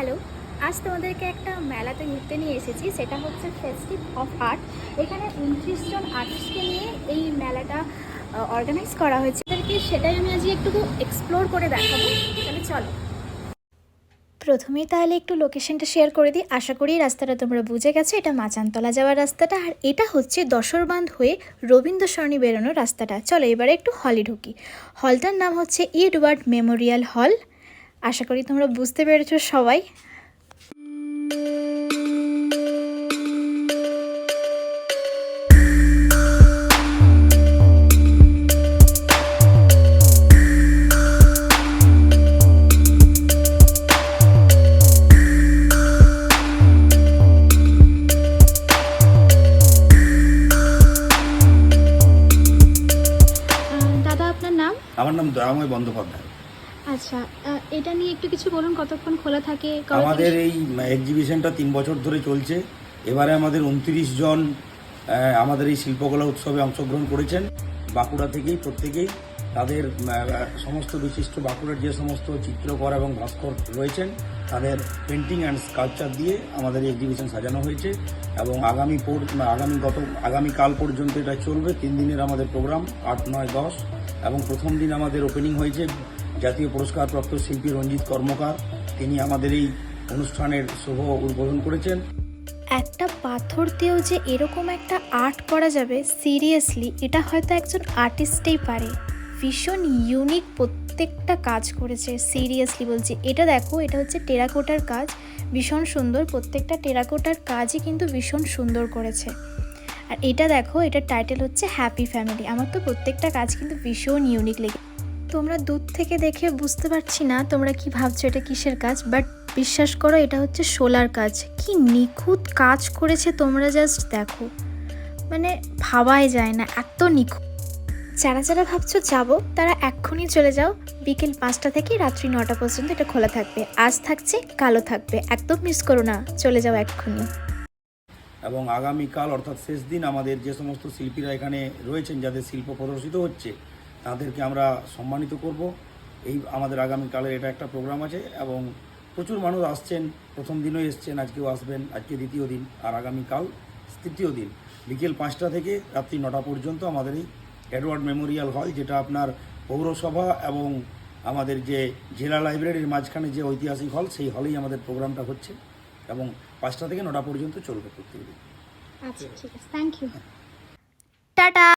Hello, আজ তোমাদেরকে একটা মেলাতে ঘুরতে নিয়ে এসেছি। সেটা হচ্ছে ফেস্টিভ অফ আর্ট। এখানে 29 জন আর্টিস্টকে নিয়ে এই মেলাটা অর্গানাইজ করা হয়েছে। তাদেরকে সেটাই আমি আজকে একটু এক্সপ্লোর করে দেখাবো। তাহলে চলো। প্রথমেই তাহলে একটু লোকেশনটা শেয়ার করে দিই। আশা করি রাস্তাটা তোমরা বুঝে গেছো। এটা মাচানতলা যাওয়ার রাস্তাটা, আর এটা হচ্ছে দশরবান্ধ হয়ে রবীন্দ্র সরণি বেরোনোর রাস্তাটা। চলো এবারে একটু হলে ঢুকি। হলটার নাম হচ্ছে এডওয়ার্ড মেমোরিয়াল হল। আশা করি তোমরা বুঝতে পেরেছো সবাই। দাদা, আপনার নাম? আমার নাম দয়াময় বন্দ্যোপাধ্যায়। আচ্ছা, এটা নিয়ে একটু কিছু বলুন। কতক্ষণ খোলা থাকে? আমাদের এই এক্সিবিশনটা 3 বছর ধরে চলছে। এবারে আমাদের 29 জন আমাদের এই শিল্পকলা উৎসবে অংশগ্রহণ করেছেন। বাঁকুড়া থেকেই প্রত্যেকেই তাদের সমস্ত বিশিষ্ট বাঁকুড়ার যে সমস্ত চিত্রকর এবং ভাস্কর রয়েছেন তাদের পেন্টিং অ্যান্ড স্কাল্পচার দিয়ে আমাদের এই এক্সিবিশন সাজানো হয়েছে। এবং আগামীকাল পর্যন্ত এটা চলবে। 3 দিনের আমাদের প্রোগ্রাম, 8, 9, 10। এবং প্রথম দিন আমাদের ওপেনিং হয়েছে জাতীয় পুরস্কারপ্রাপ্ত শিল্পী রঞ্জিত কর্মকার। তিনি আমাদের এই অনুষ্ঠানের শুভ উদ্বোধন করেছেন। একটা পাথর দিয়েও যে এরকম একটা আর্ট করা যাবে, সিরিয়াসলি এটা হয়তো একজন আর্টিস্টেই পারে। ভীষণ ইউনিক প্রত্যেকটা কাজ করেছে, সিরিয়াসলি বলছি। এটা দেখো, এটা হচ্ছে টেরাকোটার কাজ, ভীষণ সুন্দর। প্রত্যেকটা টেরাকোটার কাজই কিন্তু ভীষণ সুন্দর করেছে। আর এটা দেখো, এটার টাইটেল হচ্ছে হ্যাপি ফ্যামিলি। আমার তো প্রত্যেকটা কাজ কিন্তু ভীষণ ইউনিক লেগে। তোমরা দূর থেকে দেখে বুঝতে পারছি না তোমরা কি ভাবছো এটা কিসের কাজ, বাট বিশ্বাস করো এটা হচ্ছে শোলার কাজ। কি নিখুঁত কাজ করেছে, তোমরা জাস্ট দেখো, মানে ভাবাই যায় না, এত নিখুঁত। যারা যারা ভাবছো যাবো তারা এক্ষুনি চলে যাও। বিকেল 5টা থেকে রাত্রি 9টা পর্যন্ত এটা খোলা থাকবে। আজ থাকছে, কালও থাকবে, একদম মিস করো না, চলে যাও এক্ষুনি। এবং আগামীকাল অর্থাৎ শেষ দিন আমাদের যে সমস্ত শিল্পীরা এখানে রয়েছেন, যাদের শিল্প প্রদর্শিত হচ্ছে, তাদেরকে আমরা সম্মানিত করব। এই আমাদের আগামীকালের এটা একটা প্রোগ্রাম আছে এবং প্রচুর মানুষ আসছেন। প্রথম দিনও এসছেন, আজকেও আসবেন। আজকে দ্বিতীয় দিন, আর আগামীকাল তৃতীয় দিন। বিকেল 5টা থেকে রাত্রি 9টা পর্যন্ত আমাদের এই এডওয়ার্ড মেমোরিয়াল হল, যেটা আপনার পৌরসভা এবং আমাদের যে জেলা লাইব্রেরির মাঝখানে যে ঐতিহাসিক হল, সেই হলেই আমাদের প্রোগ্রামটা হচ্ছে। এবং 5টা থেকে 9টা পর্যন্ত চলবে প্রত্যেকদিন। আচ্ছা, ঠিক আছে, থ্যাংক ইউ, টাটা।